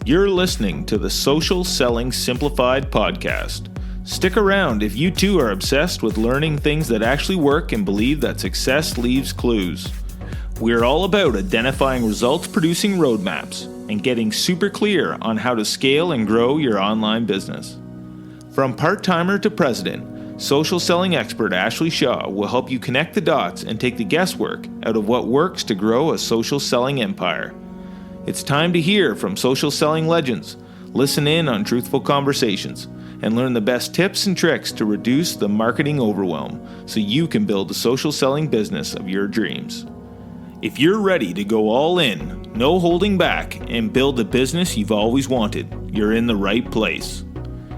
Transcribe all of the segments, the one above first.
You're listening to the Social Selling Simplified podcast. Stick around if you too are obsessed with learning things that actually work and believe that success leaves clues. We're all about identifying results-producing roadmaps and getting super clear on how to scale and grow your online business. From part-timer to president, social selling expert Ashley Shaw will help you connect the dots and take the guesswork out of what works to grow a social selling empire. It's time to hear from social selling legends, listen in on truthful conversations, and learn the best tips and tricks to reduce the marketing overwhelm so you can build the social selling business of your dreams. If you're ready to go all in, no holding back, and build the business you've always wanted, you're in the right place.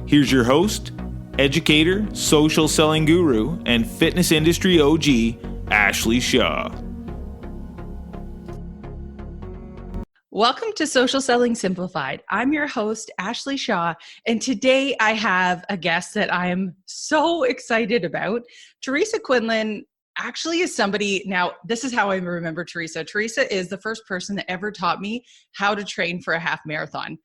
Here's your host, educator, social selling guru, and fitness industry OG, Ashley Shaw. Welcome to Social Selling Simplified. I'm your host, Ashley Shaw, and today I have a guest that I am so excited about. Teresa Quinlan actually is somebody, now this is how I remember Teresa. Teresa is the first person that ever taught me how to train for a half marathon.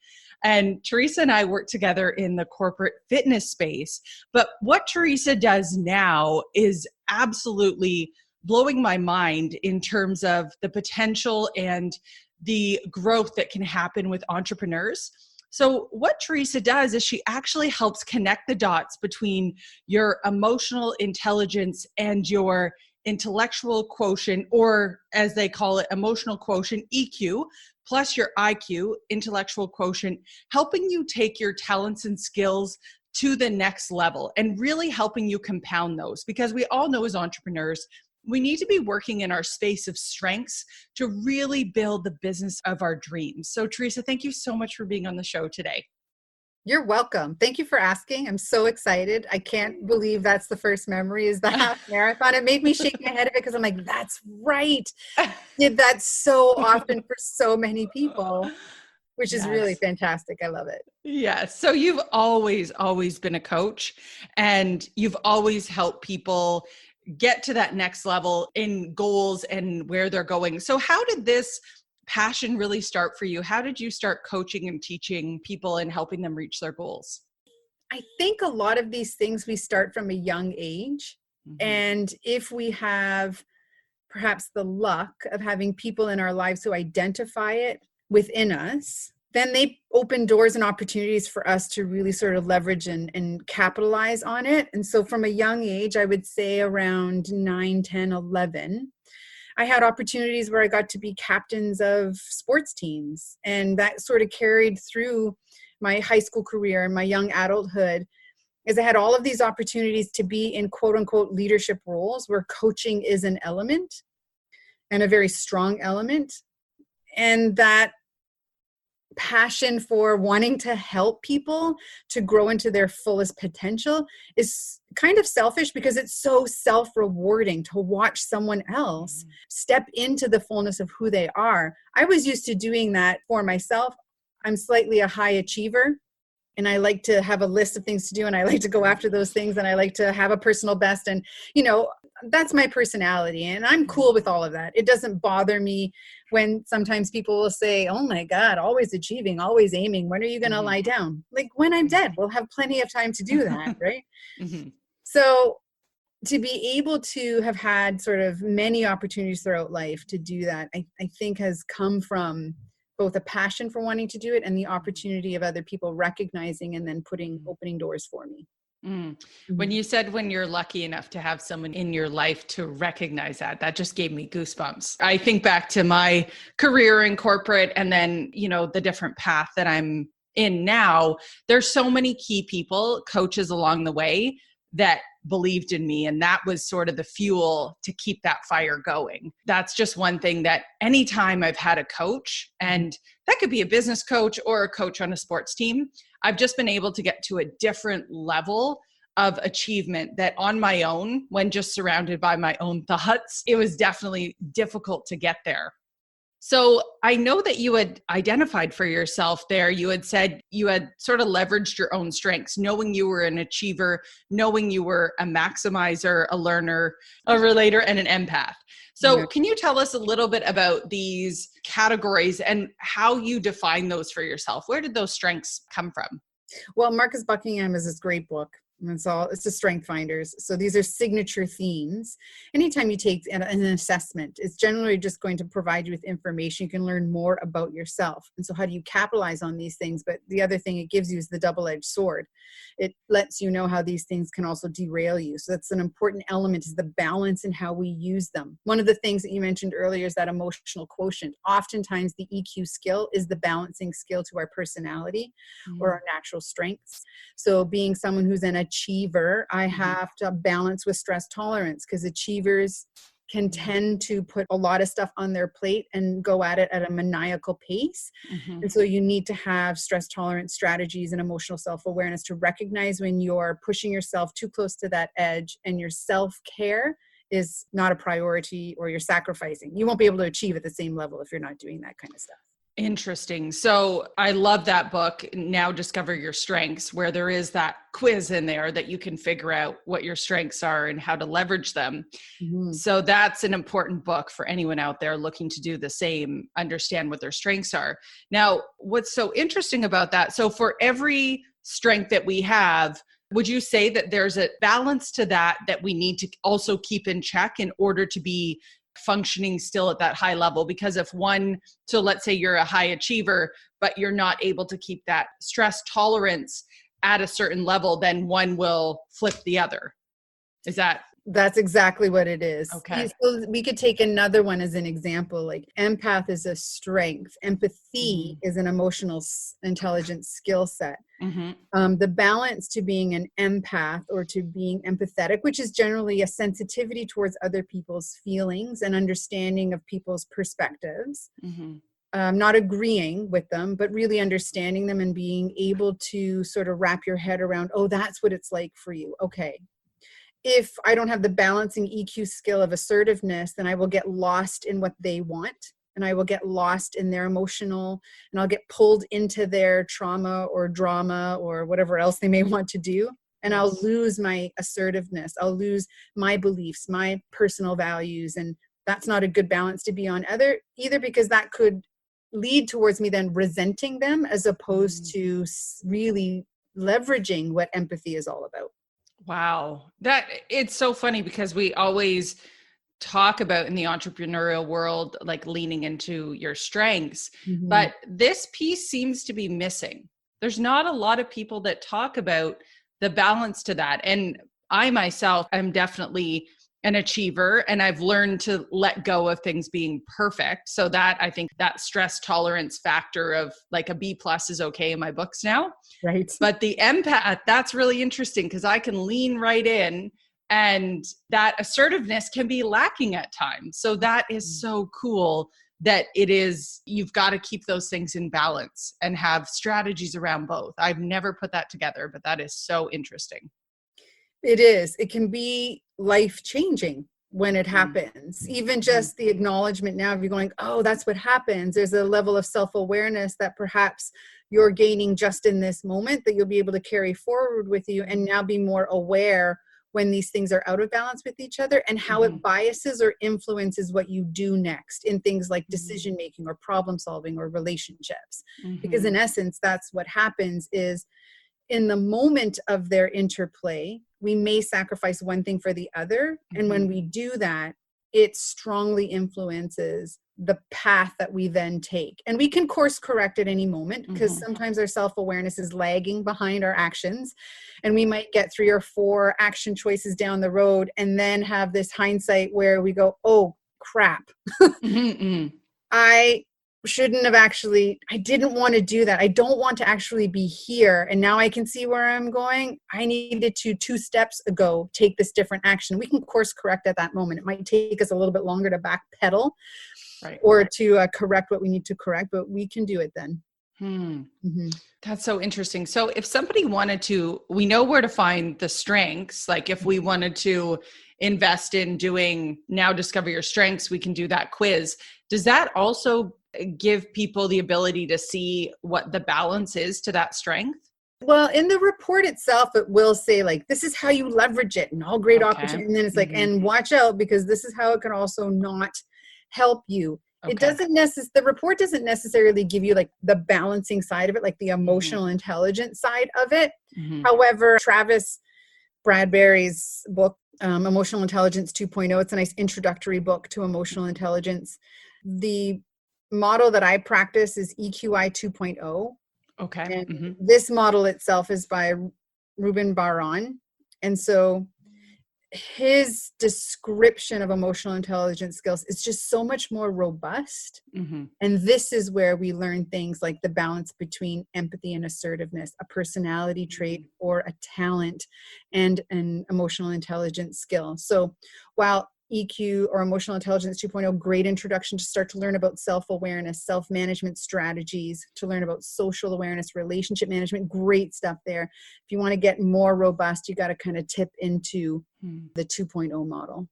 And Teresa and I work together in the corporate fitness space. But what Teresa does now is absolutely blowing my mind in terms of the potential and the growth that can happen with entrepreneurs. So what Teresa does is she actually helps connect the dots between your emotional intelligence and your intellectual quotient, or as they call it, emotional quotient, EQ, plus your IQ, intellectual quotient, helping you take your talents and skills to the next level and really helping you compound those. Because we all know as entrepreneurs, we need to be working in our space of strengths to really build the business of our dreams. So Teresa, thank you so much for being on the show today. You're welcome. Thank you for asking. I'm so excited. I can't believe that's the first memory is the half marathon. It made me shake my head at it because I'm like, that's right. Did that so often for so many people, which is really fantastic. I love it. Yes. So you've always been a coach, and you've always helped people get to that next level in goals and where they're going. So how did this passion really start for you? How did you start coaching and teaching people and helping them reach their goals? I think a lot of these things we start from a young age. Mm-hmm. And if we have perhaps the luck of having people in our lives who identify it within us, then they open doors and opportunities for us to really sort of leverage and capitalize on it. And so from a young age, I would say around 9, 10, 11, I had opportunities where I got to be captains of sports teams. And that sort of carried through my high school career and my young adulthood, as I had all of these opportunities to be in quote unquote leadership roles where coaching is an element and a very strong element. And that passion for wanting to help people to grow into their fullest potential is kind of selfish because it's so self-rewarding to watch someone else step into the fullness of who they are. I was used to doing that for myself. I'm slightly a high achiever, and I like to have a list of things to do, and I like to go after those things, and I like to have a personal best. And, that's my personality, and I'm cool with all of that. It doesn't bother me when sometimes people will say, oh my God, always achieving, always aiming. When are you going to lie down? Like when I'm dead, we'll have plenty of time to do that, right? Mm-hmm. So to be able to have had sort of many opportunities throughout life to do that, I think has come from both a passion for wanting to do it and the opportunity of other people recognizing and then opening doors for me. When you said when you're lucky enough to have someone in your life to recognize that just gave me goosebumps. I think back to my career in corporate and then, the different path that I'm in now. There's so many key people, coaches along the way that believed in me. And that was sort of the fuel to keep that fire going. That's just one thing that anytime I've had a coach, and that could be a business coach or a coach on a sports team, I've just been able to get to a different level of achievement that on my own, when just surrounded by my own thoughts, it was definitely difficult to get there. So I know that you had identified for yourself there, you had said you had sort of leveraged your own strengths, knowing you were an achiever, knowing you were a maximizer, a learner, a relator, and an empath. So can you tell us a little bit about these categories and how you define those for yourself? Where did those strengths come from? Well, Marcus Buckingham is this great book. It's the Strength Finders. So these are signature themes. Anytime you take an assessment, it's generally just going to provide you with information. You can learn more about yourself. And so how do you capitalize on these things? But the other thing it gives you is the double-edged sword. It lets you know how these things can also derail you. So that's an important element, is the balance in how we use them. One of the things that you mentioned earlier is that emotional quotient. Oftentimes the EQ skill is the balancing skill to our personality or our natural strengths. So being someone who's an achiever, I have to balance with stress tolerance, because achievers can tend to put a lot of stuff on their plate and go at it at a maniacal pace. And so you need to have stress tolerance strategies and emotional self-awareness to recognize when you're pushing yourself too close to that edge and your self-care is not a priority, or you're sacrificing. You won't be able to achieve at the same level if you're not doing that kind of stuff. Interesting. So I love that book, Now Discover Your Strengths, where there is that quiz in there that you can figure out what your strengths are and how to leverage them. So that's an important book for anyone out there looking to do the same, understand what their strengths are. Now, what's so interesting about that? So for every strength that we have, would you say that there's a balance to that we need to also keep in check in order to be functioning still at that high level? Because if one, so let's say you're a high achiever, but you're not able to keep that stress tolerance at a certain level, then one will flip the other. Is that? That's exactly what it is. Okay. So we could take another one as an example, like empath is a strength. Empathy is an emotional intelligence skill set. The balance to being an empath or to being empathetic, which is generally a sensitivity towards other people's feelings and understanding of people's perspectives. Not agreeing with them, but really understanding them and being able to sort of wrap your head around, oh, that's what it's like for you. Okay. If I don't have the balancing EQ skill of assertiveness, then I will get lost in what they want, and I will get lost in their emotional, and I'll get pulled into their trauma or drama or whatever else they may want to do. And I'll lose my assertiveness. I'll lose my beliefs, my personal values. And that's not a good balance to be on either, because that could lead towards me then resenting them, as opposed to really leveraging what empathy is all about. Wow. That it's so funny, because we always talk about in the entrepreneurial world, like leaning into your strengths, but this piece seems to be missing. There's not a lot of people that talk about the balance to that. And I myself am definitely an achiever, and I've learned to let go of things being perfect. So that, I think that stress tolerance factor of like a B+ is okay in my books now. Right. But the empath, that's really interesting, because I can lean right in, and that assertiveness can be lacking at times. So that is so cool that it is, you've got to keep those things in balance and have strategies around both. I've never put that together, but that is so interesting. It is. It can be life-changing when it happens. Even just the acknowledgement now of you going, oh, that's what happens. There's a level of self-awareness that perhaps you're gaining just in this moment that you'll be able to carry forward with you, and now be more aware when these things are out of balance with each other, and how it biases or influences what you do next in things like decision making or problem solving or relationships. Because in essence, that's what happens is, in the moment of their interplay, we may sacrifice one thing for the other. And when we do that, it strongly influences the path that we then take. And we can course correct at any moment, because sometimes our self-awareness is lagging behind our actions. And we might get 3 or 4 action choices down the road and then have this hindsight where we go, oh, crap. I didn't want to do that. I don't want to actually be here. And now I can see where I'm going. I needed to 2 steps ago take this different action. We can course correct at that moment. It might take us a little bit longer to backpedal or to correct what we need to correct, but we can do it then. That's so interesting. So if somebody wanted to, we know where to find the strengths. Like if we wanted to invest in doing Now Discover Your Strengths, we can do that quiz. Does that also give people the ability to see what the balance is to that strength? Well, in the report itself, it will say like, this is how you leverage it and all great Okay. opportunity. And then it's like, and watch out because this is how it can also not help you. Okay. It doesn't the report doesn't necessarily give you like the balancing side of it, like the emotional intelligence side of it. However, Travis Bradbury's book, Emotional Intelligence 2.0, it's a nice introductory book to emotional intelligence. The model that I practice is EQI 2.0. Okay. And this model itself is by Ruben Baron. And so his description of emotional intelligence skills is just so much more robust. And this is where we learn things like the balance between empathy and assertiveness, a personality trait or a talent, and an emotional intelligence skill. So while EQ or Emotional Intelligence 2.0, great introduction to start to learn about self-awareness, self-management strategies, to learn about social awareness, relationship management, great stuff there. If you want to get more robust, you got to kind of tip into the 2.0 model.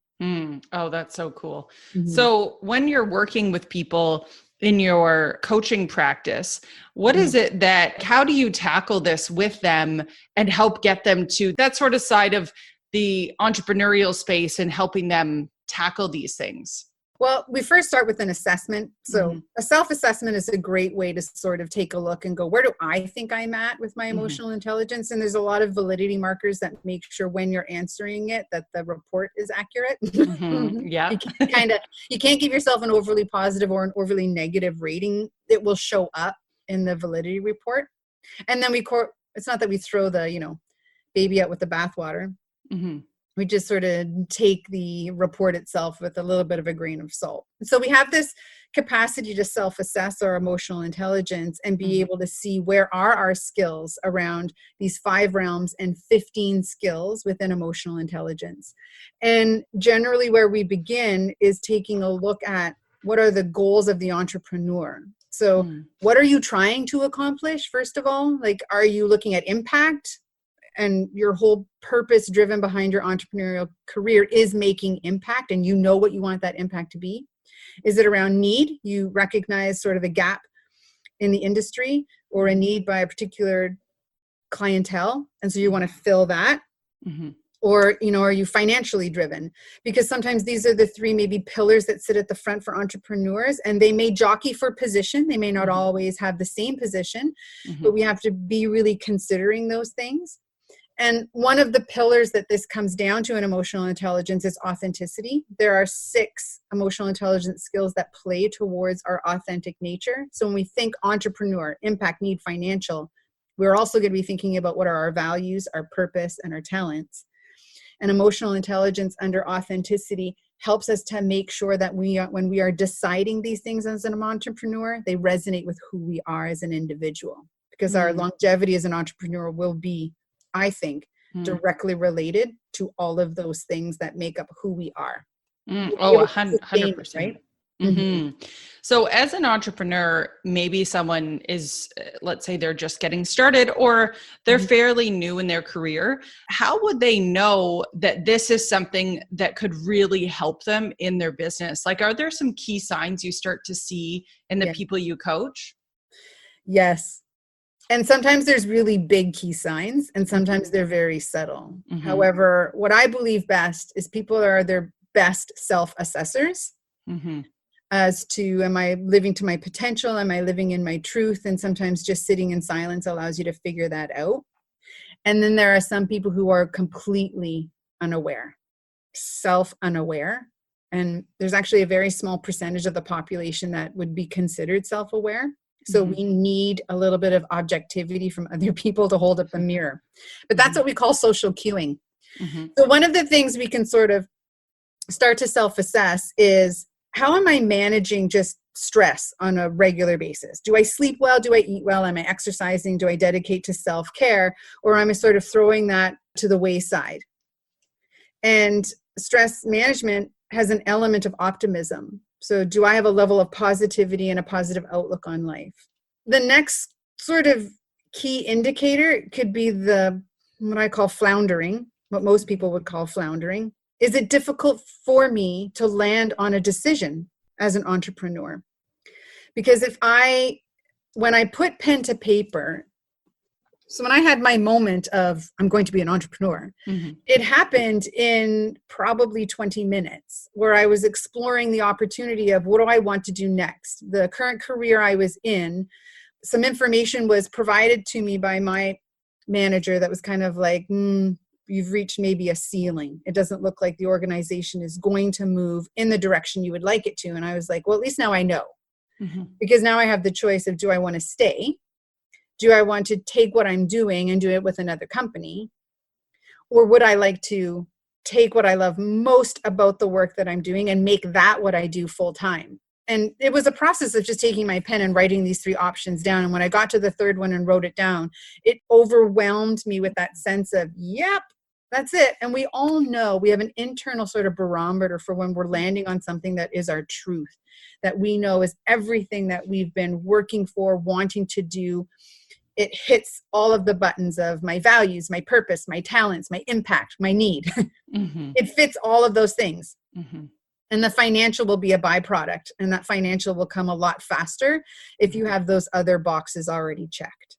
Oh, that's so cool. So when you're working with people in your coaching practice, what is it how do you tackle this with them and help get them to that sort of side of the entrepreneurial space and helping them tackle these things? Well, we first start with an assessment. So a self-assessment is a great way to sort of take a look and go, where do I think I'm at with my emotional intelligence? And there's a lot of validity markers that make sure when you're answering it, that the report is accurate. Yeah. You can't give yourself an overly positive or an overly negative rating. It will show up in the validity report. And then it's not that we throw the, baby out with the bathwater. We just sort of take the report itself with a little bit of a grain of salt. So we have this capacity to self-assess our emotional intelligence and be able to see where are our skills around these 5 realms and 15 skills within emotional intelligence. And generally where we begin is taking a look at what are the goals of the entrepreneur. So what are you trying to accomplish, first of all? Like, are you looking at impact? And your whole purpose driven behind your entrepreneurial career is making impact, and you know what you want that impact to be. Is it around need? You recognize sort of a gap in the industry or a need by a particular clientele, and so you want to fill that. Or, are you financially driven? Because sometimes these are the 3 maybe pillars that sit at the front for entrepreneurs, and they may jockey for position. They may not always have the same position, but we have to be really considering those things. And one of the pillars that this comes down to in emotional intelligence is authenticity. There are 6 emotional intelligence skills that play towards our authentic nature. So when we think entrepreneur, impact, need, financial, we're also going to be thinking about what are our values, our purpose, and our talents. And emotional intelligence under authenticity helps us to make sure that when we are deciding these things as an entrepreneur, they resonate with who we are as an individual. Because our longevity as an entrepreneur will be, I think, directly related to all of those things that make up who we are. 100%. Right? So as an entrepreneur, maybe someone is, let's say they're just getting started or they're fairly new in their career. How would they know that this is something that could really help them in their business? Like, are there some key signs you start to see in the people you coach? Yes. And sometimes there's really big key signs, and sometimes they're very subtle. However, what I believe best is people are their best self-assessors as to, am I living to my potential? Am I living in my truth? And sometimes just sitting in silence allows you to figure that out. And then there are some people who are completely unaware, self-unaware. And there's actually a very small percentage of the population that would be considered self-aware. So we need a little bit of objectivity from other people to hold up a mirror. But that's what we call social cueing. So one of the things we can sort of start to self-assess is, how am I managing just stress on a regular basis? Do I sleep well? Do I eat well? Am I exercising? Do I dedicate to self-care? Or am I sort of throwing that to the wayside? And stress management has an element of optimism. So do I have a level of positivity and a positive outlook on life? The next sort of key indicator could be what I call floundering, what most people would call floundering. Is it difficult for me to land on a decision? as an entrepreneur. Because when I put pen to paper, so when I had my moment of, I'm going to be an entrepreneur, it happened in probably 20 minutes where I was exploring the opportunity of what do I want to do next? The current career I was in, some information was provided to me by my manager that was kind of like, you've reached maybe a ceiling. It doesn't look like the organization is going to move in the direction you would like it to. And I was like, well, at least now I know. Because now I have the choice of, do I want to stay? Do I want to take what I'm doing and do it with another company? Or would I like to take what I love most about the work that I'm doing and make that what I do full time? And it was a process of just taking my pen and writing these 3 options down. And when I got to the third one and wrote it down, it overwhelmed me with that sense of, yep, that's it. And we all know we have an internal sort of barometer for when we're landing on something that is our truth, that we know is everything that we've been working for, wanting to do. It hits all of the buttons of my values, my purpose, my talents, my impact, my need. It fits all of those things. And the financial will be a byproduct. And that financial will come a lot faster if you have those other boxes already checked.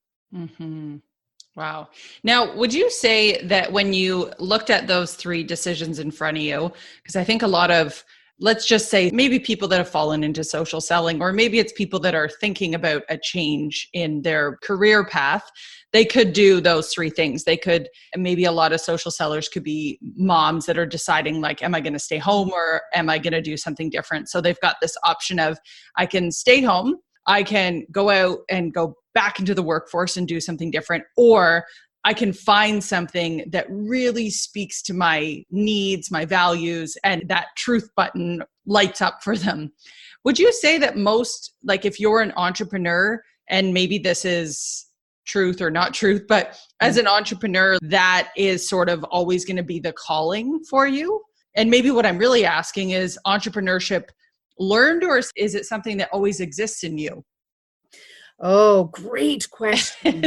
Wow. Now, would you say that when you looked at those 3 decisions in front of you, because I think a lot of, let's just say maybe people that have fallen into social selling, or maybe it's people that are thinking about a change in their career path, they could do those 3 things. They could, and maybe a lot of social sellers could be moms that are deciding like, am I going to stay home or am I going to do something different? So they've got this option of, I can stay home, I can go out and go back into the workforce and do something different, or I can find something that really speaks to my needs, my values, and that truth button lights up for them. Would you say that most, like if you're an entrepreneur, and maybe this is truth or not truth, but as an entrepreneur, that is sort of always going to be the calling for you? And maybe what I'm really asking is, entrepreneurship learned, or is it something that always exists in you? Oh, great question.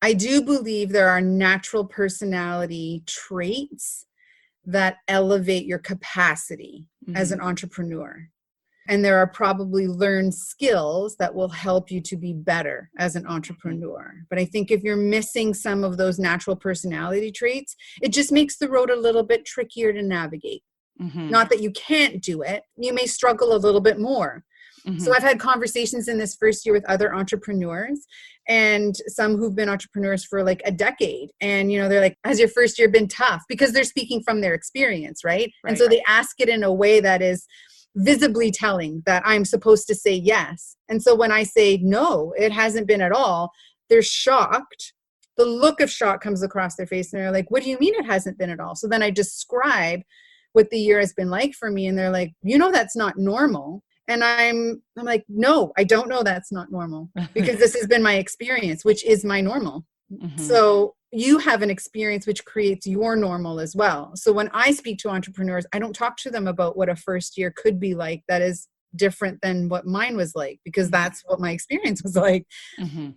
I do believe there are natural personality traits that elevate your capacity as an entrepreneur. And there are probably learned skills that will help you to be better as an entrepreneur. But I think if you're missing some of those natural personality traits, it just makes the road a little bit trickier to navigate. Not that you can't do it. You may struggle a little bit more. So I've had conversations in this first year with other entrepreneurs, and some who've been entrepreneurs for like a decade. And, you know, they're like, has your first year been tough? Because they're speaking from their experience, right? And so they ask it in a way that is visibly telling that I'm supposed to say yes. And so when I say, no, it hasn't been at all, they're shocked. The look of shock comes across their face and they're like, what do you mean it hasn't been at all? So then I describe what the year has been like for me. And they're like, you know, that's not normal. And I'm like, no, I don't know that's not normal, because this has been my experience, which is my normal. So you have an experience which creates your normal as well. So when I speak to entrepreneurs, I don't talk to them about what a first year could be like that is different than what mine was like, because that's what my experience was like.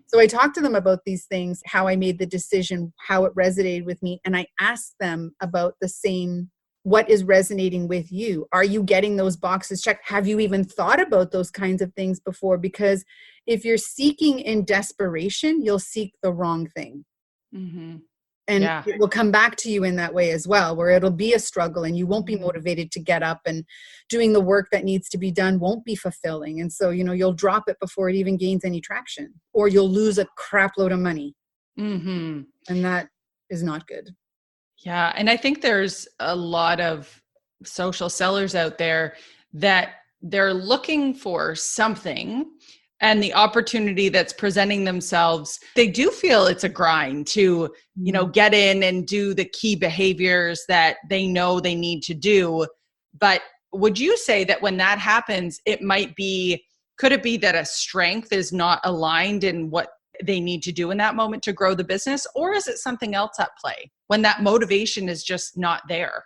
So I talk to them about these things, how I made the decision, how it resonated with me. And I ask them about the same, what is resonating with you? Are you getting those boxes checked? Have you even thought about those kinds of things before? Because if you're seeking in desperation, you'll seek the wrong thing. And it will come back to you in that way as well, where it'll be a struggle and you won't be motivated to get up, and doing the work that needs to be done won't be fulfilling. And so, you know, you'll drop it before it even gains any traction, or you'll lose a crap load of money. And that is not good. Yeah. And I think there's a lot of social sellers out there that they're looking for something, and the opportunity that's presenting themselves, they do feel it's a grind to, you know, get in and do the key behaviors that they know they need to do. But would you say that when that happens, it might be, could it be that a strength is not aligned in what they need to do in that moment to grow the business? Or is it something else at play when that motivation is just not there?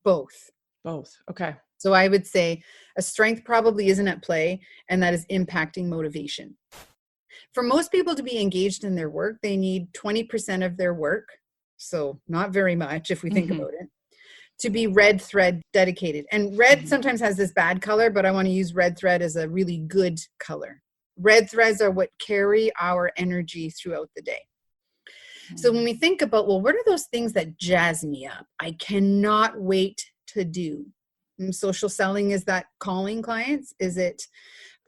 Both. Okay. So I would say a strength probably isn't at play, and that is impacting motivation. For most people to be engaged in their work, they need 20% of their work, so not very much if we think about it, to be red thread dedicated. And red sometimes has this bad color, but I want to use red thread as a really good color. Red threads are what carry our energy throughout the day. So when we think about, well, what are those things that jazz me up? I cannot wait to do. And social selling, is that calling clients? Is it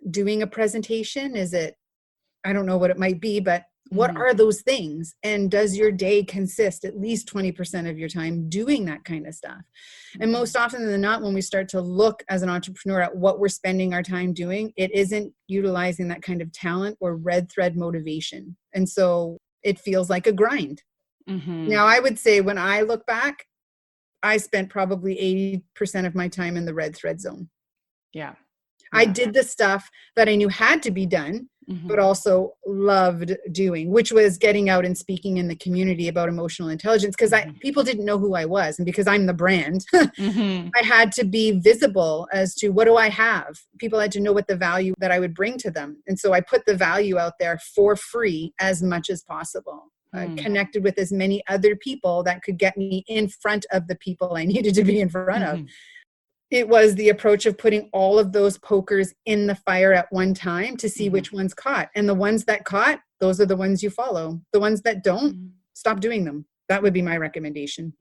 doing a presentation? Is it, I don't know what it might be, but what are those things? And does your day consist at least 20% of your time doing that kind of stuff? And most often than not, when we start to look as an entrepreneur at what we're spending our time doing, it isn't utilizing that kind of talent or red thread motivation. And so it feels like a grind. Now, I would say when I look back, I spent probably 80% of my time in the red thread zone. Yeah. I did the stuff that I knew had to be done, but also loved doing, which was getting out and speaking in the community about emotional intelligence, because people didn't know who I was. And because I'm the brand, I had to be visible as to what do I have. People had to know what the value that I would bring to them. And so I put the value out there for free as much as possible. I connected with as many other people that could get me in front of the people I needed to be in front of. It was the approach of putting all of those pokers in the fire at one time to see which ones caught. And the ones that caught, those are the ones you follow. The ones that don't, stop doing them. That would be my recommendation.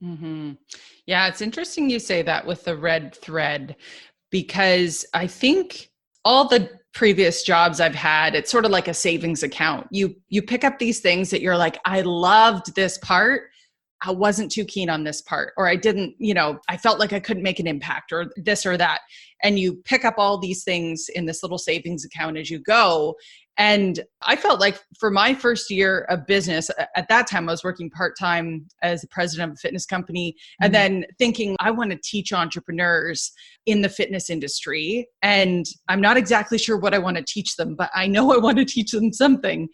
Yeah, it's interesting you say that with the red thread, because I think all the previous jobs I've had, it's sort of like a savings account. You pick up these things that you're like, I loved this part. I wasn't too keen on this part, or I didn't, I felt like I couldn't make an impact, or this or that. And you pick up all these things in this little savings account as you go. And I felt like for my first year of business, at that time, I was working part-time as the president of a fitness company, and then thinking, I want to teach entrepreneurs in the fitness industry. And I'm not exactly sure what I want to teach them, but I know I want to teach them something.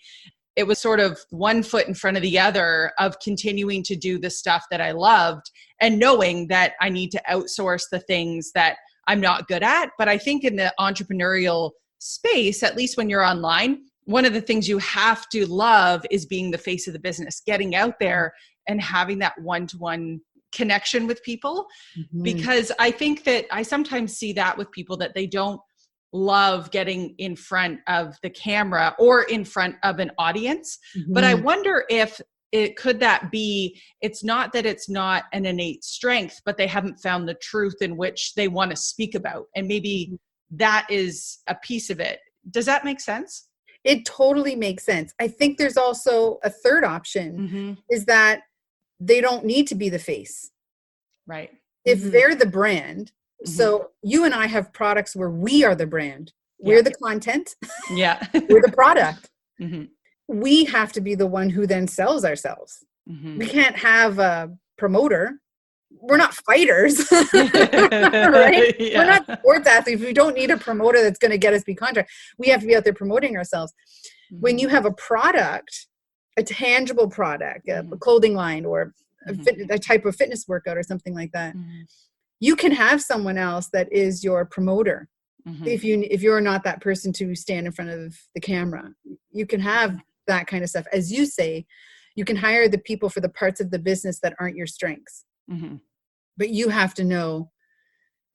It was sort of one foot in front of the other of continuing to do the stuff that I loved and knowing that I need to outsource the things that I'm not good at. But I think in the entrepreneurial space, at least when you're online, one of the things you have to love is being the face of the business, getting out there and having that one-to-one connection with people. Because I think that I sometimes see that with people, that they don't love getting in front of the camera or in front of an audience. But I wonder if that be, it's not that it's not an innate strength, but they haven't found the truth in which they want to speak about. And maybe that is a piece of it. Does that make sense? It totally makes sense. I think there's also a third option, is that they don't need to be the face. Right. If they're the brand, so you and I have products where we are the brand. We're the content. Yeah. We're the product. We have to be the one who then sells ourselves. We can't have a promoter. We're not fighters, right? We're not sports athletes. We don't need a promoter that's going to get us be contract. We have to be out there promoting ourselves. When you have a product, a tangible product, a clothing line, or a type of fitness workout or something like that, you can have someone else that is your promoter. If you're not that person to stand in front of the camera, you can have that kind of stuff. As you say, you can hire the people for the parts of the business that aren't your strengths. But you have to know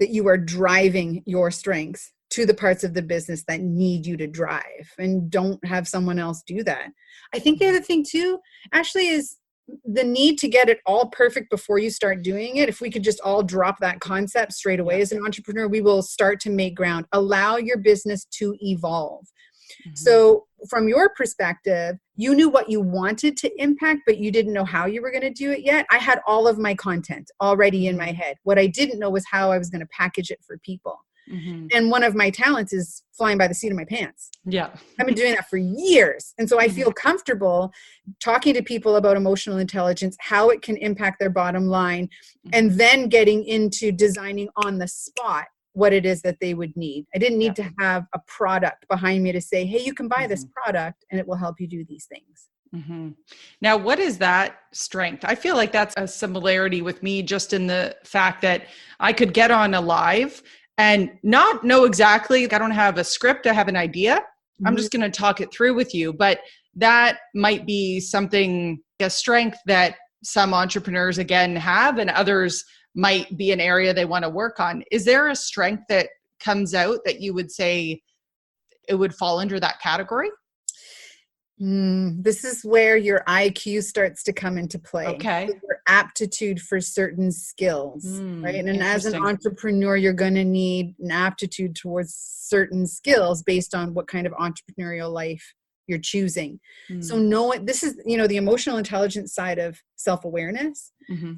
that you are driving your strengths to the parts of the business that need you to drive, and don't have someone else do that. I think the other thing too, Ashley, is the need to get it all perfect before you start doing it. If we could just all drop that concept straight away as an entrepreneur, we will start to make ground. Allow your business to evolve. So from your perspective, you knew what you wanted to impact, but you didn't know how you were going to do it yet. I had all of my content already in my head. What I didn't know was how I was going to package it for people. And one of my talents is flying by the seat of my pants. Yeah. I've been doing that for years. And so I feel comfortable talking to people about emotional intelligence, how it can impact their bottom line, and then getting into designing on the spot what it is that they would need. I didn't need to have a product behind me to say, hey, you can buy this product and it will help you do these things. Now, what is that strength? I feel like that's a similarity with me, just in the fact that I could get on a live and not know exactly, I don't have a script, I have an idea. I'm just going to talk it through with you. But that might be something, a strength that some entrepreneurs again have, and others might be an area they want to work on. Is there a strength that comes out that you would say it would fall under that category? This is where your IQ starts to come into play. Okay. So your aptitude for certain skills, right? And as an interesting. entrepreneur, you're going to need an aptitude towards certain skills based on what kind of entrepreneurial life you're choosing. So this is, the emotional intelligence side of self-awareness.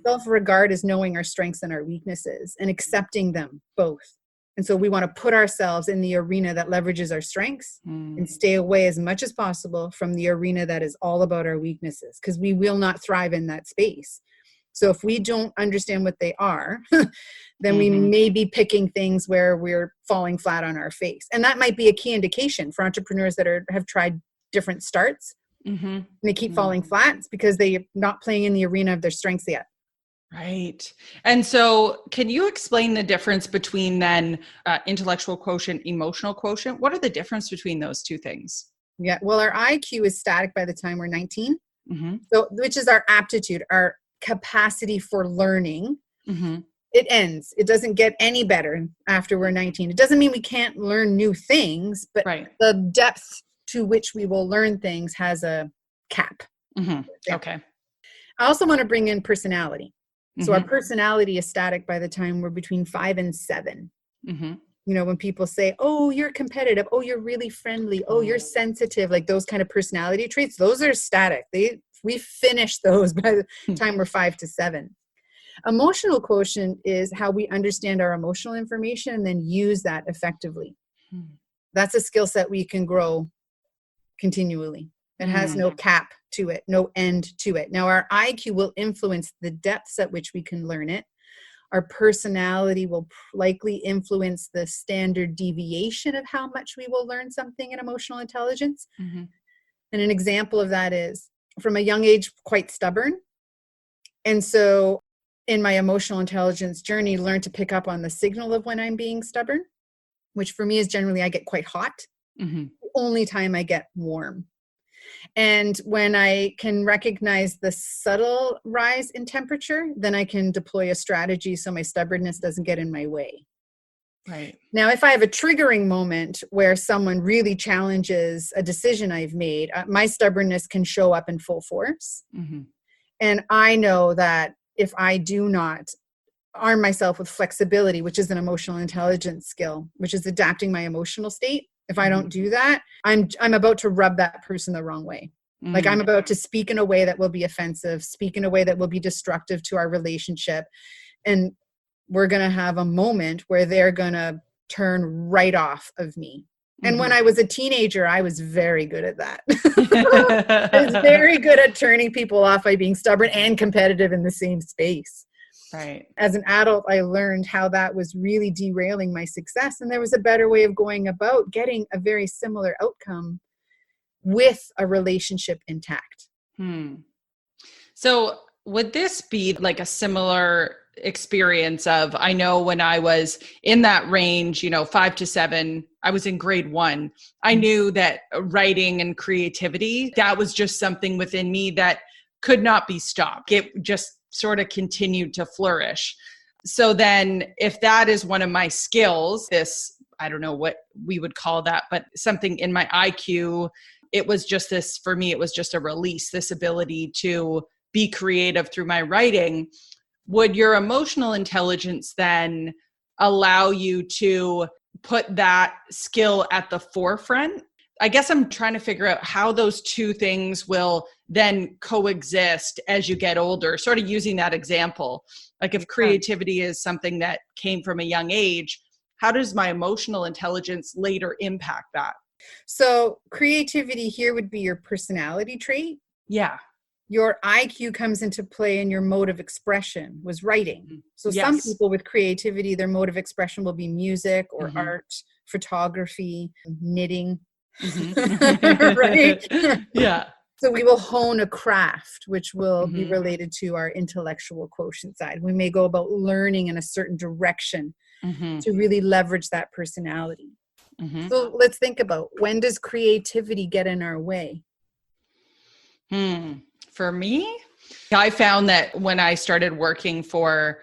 Self-regard is knowing our strengths and our weaknesses and accepting them both. And so we want to put ourselves in the arena that leverages our strengths and stay away as much as possible from the arena that is all about our weaknesses, because we will not thrive in that space. So if we don't understand what they are, then we may be picking things where we're falling flat on our face. And that might be a key indication for entrepreneurs that have tried different starts and they keep falling flat. It's because they're not playing in the arena of their strengths yet. Right. And so can you explain the difference between then intellectual quotient, emotional quotient? What are the difference between those two things? Yeah. Well, our IQ is static by the time we're 19. So, which is our aptitude, our capacity for learning. It ends. It doesn't get any better after we're 19. It doesn't mean we can't learn new things, but the depth to which we will learn things has a cap. Okay. I also want to bring in personality. So our personality is static by the time we're between 5 and 7. When people say, oh, you're competitive, oh, you're really friendly, oh, you're sensitive, like those kind of personality traits, those are static. We finish those by the time we're 5 to 7. Emotional quotient is how we understand our emotional information and then use that effectively. That's a skill set we can grow continually. It has no cap to it, no end to it. Now, our IQ will influence the depths at which we can learn it. Our personality will likely influence the standard deviation of how much we will learn something in emotional intelligence. And an example of that is, from a young age, quite stubborn. And so in my emotional intelligence journey, learned to pick up on the signal of when I'm being stubborn, which for me is generally I get quite hot. The only time I get warm. And when I can recognize the subtle rise in temperature, then I can deploy a strategy so my stubbornness doesn't get in my way. Right. Now, if I have a triggering moment where someone really challenges a decision I've made, my stubbornness can show up in full force. And I know that if I do not arm myself with flexibility, which is an emotional intelligence skill, which is adapting my emotional state, if I don't do that, I'm about to rub that person the wrong way. Like I'm about to speak in a way that will be offensive, speak in a way that will be destructive to our relationship. And we're going to have a moment where they're going to turn right off of me. And when I was a teenager, I was very good at that. I was very good at turning people off by being stubborn and competitive in the same space. Right. As an adult, I learned how that was really derailing my success. And there was a better way of going about getting a very similar outcome with a relationship intact. So would this be like a similar experience of, I know when I was in that range, 5 to 7, I was in grade 1. I knew that writing and creativity, that was just something within me that could not be stopped. It just sort of continued to flourish. So then if that is one of my skills, I don't know what we would call that, but something in my IQ, it was just this, for me, it was just a release, this ability to be creative through my writing. Would your emotional intelligence then allow you to put that skill at the forefront? I guess I'm trying to figure out how those two things will then coexist as you get older, sort of using that example. Like if creativity is something that came from a young age, how does my emotional intelligence later impact that? So creativity here would be your personality trait. Yeah. Your IQ comes into play in your mode of expression was writing. So some people with creativity, their mode of expression will be music or art, photography, knitting. Right? Yeah. So we will hone a craft, which will be related to our intellectual quotient side. We may go about learning in a certain direction to really leverage that personality. So let's think about, when does creativity get in our way? For me, I found that when I started working for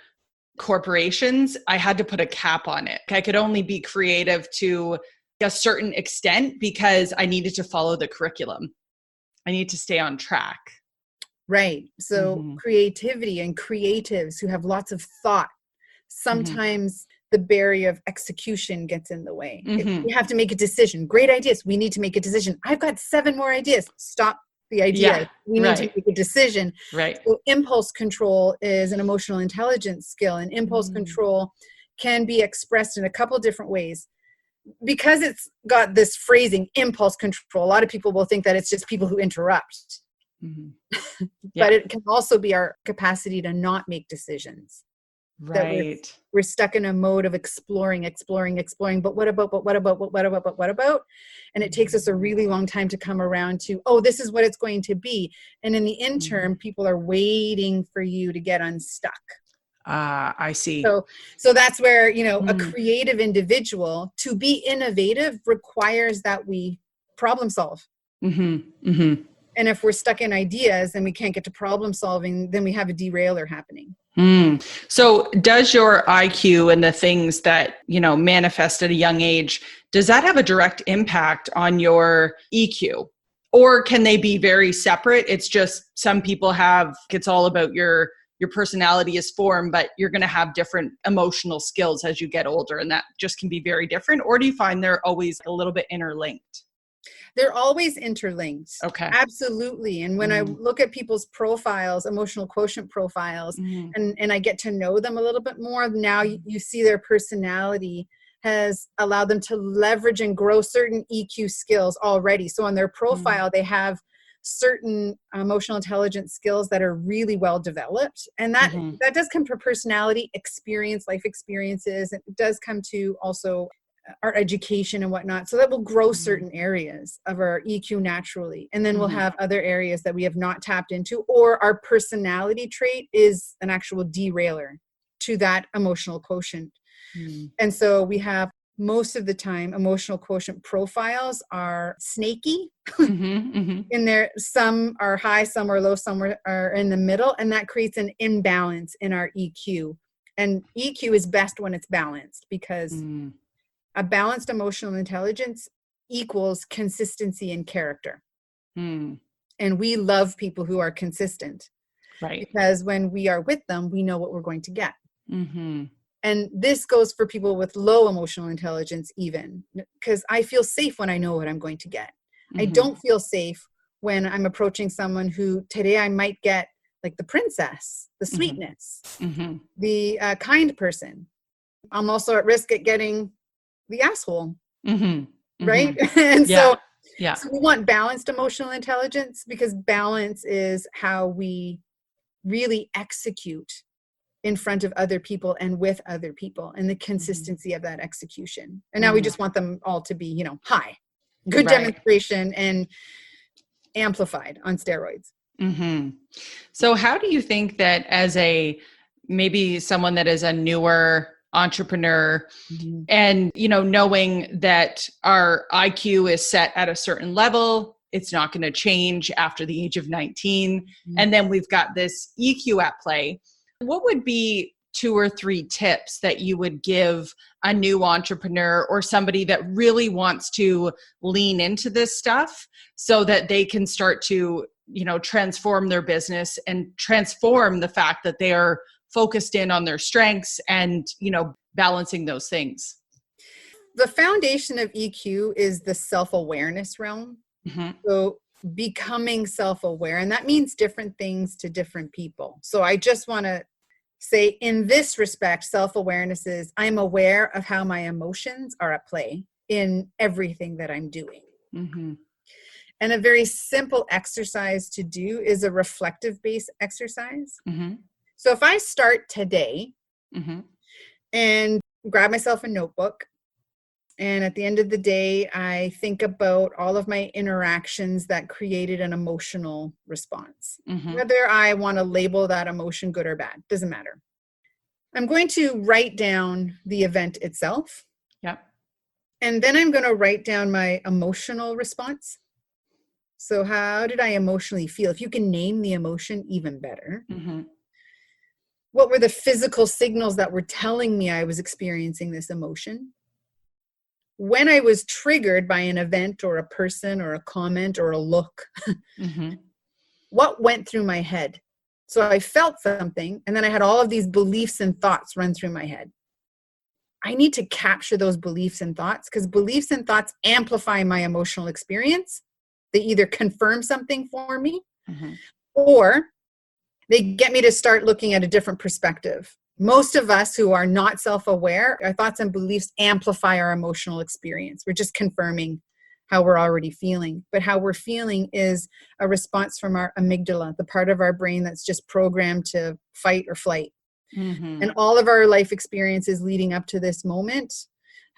corporations, I had to put a cap on it. I could only be creative to a certain extent because I needed to follow the curriculum. I need to stay on track. Right. So creativity and creatives who have lots of thought, sometimes the barrier of execution gets in the way. We have to make a decision. Great ideas. We need to make a decision. I've got 7 more ideas. Stop the idea. Yeah, we need to make a decision. Right. So impulse control is an emotional intelligence skill, and impulse control can be expressed in a couple different ways. Because it's got this phrasing, impulse control, a lot of people will think that it's just people who interrupt. But it can also be our capacity to not make decisions. Right. That we're stuck in a mode of exploring. But what about? And it takes us a really long time to come around to, oh, this is what it's going to be. And in the interim, people are waiting for you to get unstuck. I see. So that's where, a creative individual, to be innovative, requires that we problem solve. And if we're stuck in ideas and we can't get to problem solving, then we have a derailer happening. So does your IQ and the things that, manifest at a young age, does that have a direct impact on your EQ? Or can they be very separate? It's just some people it's all about your personality is formed, but you're going to have different emotional skills as you get older, and that just can be very different? Or do you find they're always a little bit interlinked? They're always interlinked. Okay. Absolutely. And when I look at people's profiles, emotional quotient profiles, and I get to know them a little bit more, now you see their personality has allowed them to leverage and grow certain EQ skills already. So on their profile, they have certain emotional intelligence skills that are really well developed. And that does come from personality, experience, life experiences. It does come to also our education and whatnot. So that will grow certain areas of our EQ naturally. And then we'll have other areas that we have not tapped into, or our personality trait is an actual derailer to that emotional quotient. And so we have, most of the time, emotional quotient profiles are snaky. In there, some are high, some are low, some are in the middle, and that creates an imbalance in our EQ. And EQ is best when it's balanced, because a balanced emotional intelligence equals consistency in character. And we love people who are consistent. Right. Because when we are with them, we know what we're going to get. And this goes for people with low emotional intelligence even, because I feel safe when I know what I'm going to get. I don't feel safe when I'm approaching someone who today I might get like the princess, the sweetness, the kind person. I'm also at risk at getting the asshole, right? And so we want balanced emotional intelligence, because balance is how we really execute in front of other people and with other people, and the consistency of that execution. And now we just want them all to be, high, good demonstration and amplified on steroids. So how do you think that as maybe someone that is a newer entrepreneur and, knowing that our IQ is set at a certain level, it's not going to change after the age of 19. And then we've got this EQ at play. What would be 2 or 3 tips that you would give a new entrepreneur or somebody that really wants to lean into this stuff so that they can start to, transform their business and transform the fact that they are focused in on their strengths and, balancing those things? The foundation of EQ is the self-awareness realm. So becoming self-aware, and that means different things to different people. So I just want to say, in this respect, self-awareness is I'm aware of how my emotions are at play in everything that I'm doing. And a very simple exercise to do is a reflective based exercise. So if I start today and grab myself a notebook, and at the end of the day, I think about all of my interactions that created an emotional response. Whether I want to label that emotion good or bad, doesn't matter. I'm going to write down the event itself. And then I'm going to write down my emotional response. So how did I emotionally feel? If you can name the emotion, even better. What were the physical signals that were telling me I was experiencing this emotion? When I was triggered by an event or a person or a comment or a look, what went through my head? So I felt something, and then I had all of these beliefs and thoughts run through my head. I need to capture those beliefs and thoughts, because beliefs and thoughts amplify my emotional experience. They either confirm something for me, or they get me to start looking at a different perspective. Most of us who are not self-aware, our thoughts and beliefs amplify our emotional experience. We're just confirming how we're already feeling. But how we're feeling is a response from our amygdala, the part of our brain that's just programmed to fight or flight. And all of our life experiences leading up to this moment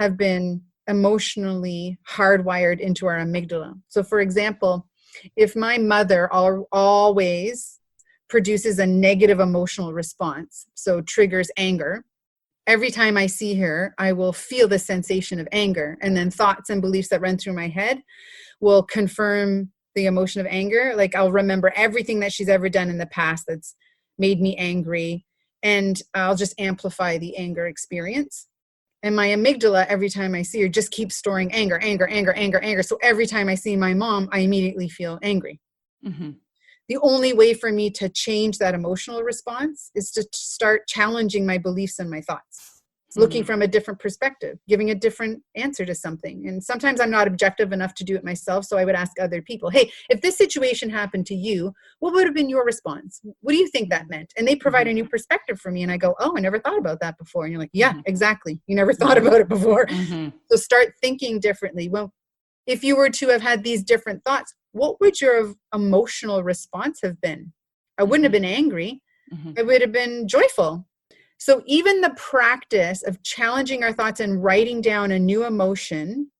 have been emotionally hardwired into our amygdala. So for example, if my mother always produces a negative emotional response, so triggers anger, every time I see her, I will feel the sensation of anger. And then thoughts and beliefs that run through my head will confirm the emotion of anger. Like I'll remember everything that she's ever done in the past that's made me angry, and I'll just amplify the anger experience. And my amygdala, every time I see her, just keeps storing anger. So every time I see my mom, I immediately feel angry. The only way for me to change that emotional response is to start challenging my beliefs and my thoughts, looking from a different perspective, giving a different answer to something. And sometimes I'm not objective enough to do it myself. So I would ask other people, hey, if this situation happened to you, what would have been your response? What do you think that meant? And they provide a new perspective for me. And I go, oh, I never thought about that before. And you're like, yeah, exactly. You never thought about it before. So start thinking differently. Well, if you were to have had these different thoughts, what would your emotional response have been? I wouldn't have been angry. I would have been joyful. So even the practice of challenging our thoughts and writing down a new emotion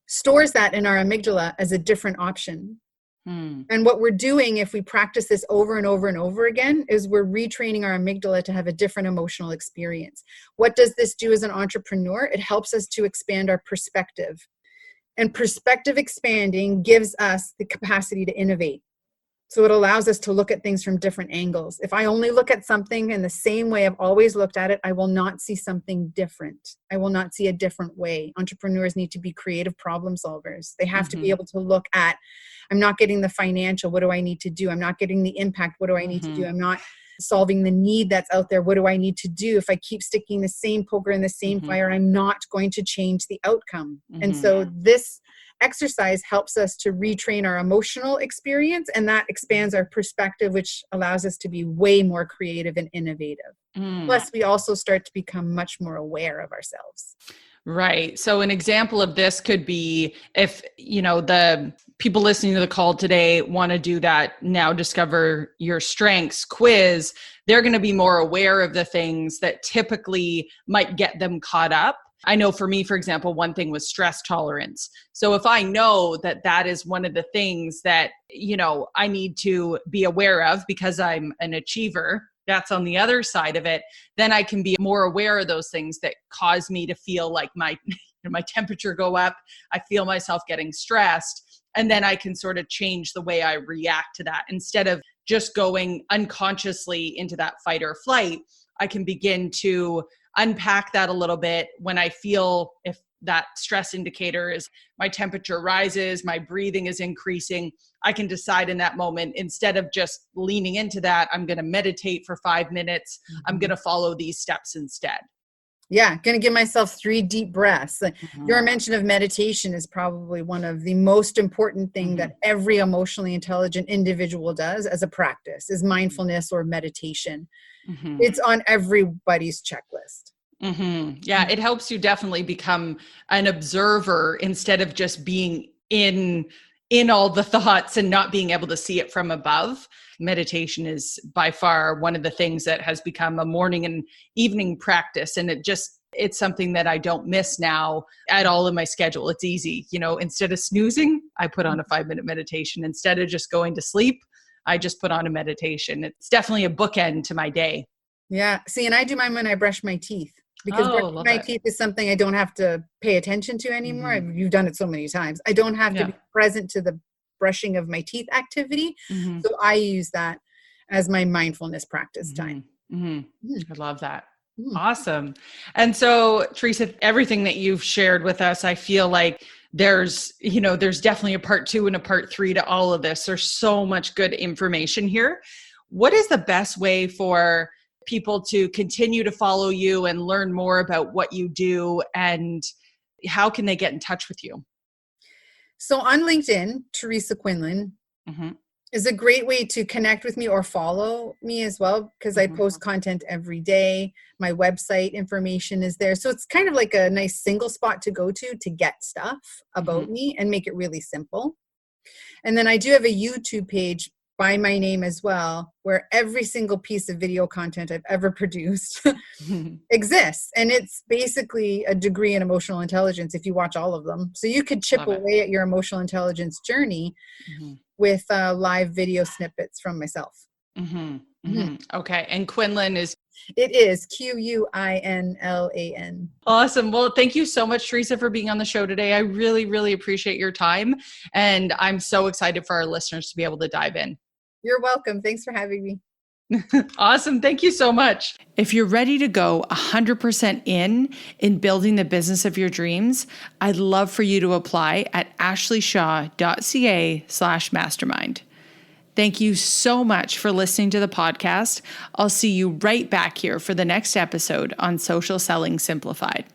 stores that in our amygdala as a different option. And what we're doing, if we practice this over and over and over again, is we're retraining our amygdala to have a different emotional experience. What does this do as an entrepreneur? It helps us to expand our perspective. And perspective expanding gives us the capacity to innovate. So it allows us to look at things from different angles. If I only look at something in the same way I've always looked at it, I will not see something different. I will not see a different way. Entrepreneurs need to be creative problem solvers. They have to be able to look at, I'm not getting the financial, what do I need to do? I'm not getting the impact, what do I need to do? I'm not solving the need that's out there. What do I need to do? If I keep sticking the same poker in the same fire, I'm not going to change the outcome. And so this exercise helps us to retrain our emotional experience, and that expands our perspective, which allows us to be way more creative and innovative. Plus, we also start to become much more aware of ourselves. Right. So an example of this could be if, the people listening to the call today want to do that Now Discover Your Strengths quiz, they're going to be more aware of the things that typically might get them caught up. I know for me, for example, one thing was stress tolerance. So if I know that that is one of the things that, I need to be aware of because I'm an achiever, that's on the other side of it, then I can be more aware of those things that cause me to feel like my temperature go up. I feel myself getting stressed. And then I can sort of change the way I react to that. Instead of just going unconsciously into that fight or flight, I can begin to unpack that a little bit when I feel if that stress indicator is my temperature rises, my breathing is increasing. I can decide in that moment, instead of just leaning into that, I'm going to meditate for 5 minutes. I'm going to follow these steps instead. Yeah, going to give myself 3 deep breaths. Your mention of meditation is probably one of the most important things that every emotionally intelligent individual does as a practice, is mindfulness or meditation. It's on everybody's checklist. Yeah, it helps you definitely become an observer instead of just being in all the thoughts and not being able to see it from above. Meditation is by far one of the things that has become a morning and evening practice. And it's something that I don't miss now at all in my schedule. It's easy. Instead of snoozing, I put on a 5-minute meditation. Instead of just going to sleep, I just put on a meditation. It's definitely a bookend to my day. Yeah. See, and I do mine when I brush my teeth, because brushing my teeth is something I don't have to pay attention to anymore. You've done it so many times. I don't have to be present to the brushing of my teeth activity. So I use that as my mindfulness practice time. I love that. Mm. Awesome. And so, Teresa, everything that you've shared with us, I feel like there's definitely a part 2 and a part 3 to all of this. There's so much good information here. What is the best way for people to continue to follow you and learn more about what you do, and how can they get in touch with you? So on LinkedIn, Teresa Quinlan is a great way to connect with me or follow me as well, because I post content every day. My website information is there. So it's kind of like a nice single spot to go to get stuff about me and make it really simple. And then I do have a YouTube page by my name as well, where every single piece of video content I've ever produced exists. And it's basically a degree in emotional intelligence if you watch all of them. So you could chip away at your emotional intelligence journey with live video snippets from myself. Okay. And Quinlan is? It is Quinlan. Awesome. Well, thank you so much, Teresa, for being on the show today. I really, really appreciate your time. And I'm so excited for our listeners to be able to dive in. You're welcome. Thanks for having me. Awesome. Thank you so much. If you're ready to go 100% in building the business of your dreams, I'd love for you to apply at ashleyshaw.ca/mastermind. Thank you so much for listening to the podcast. I'll see you right back here for the next episode on Social Selling Simplified.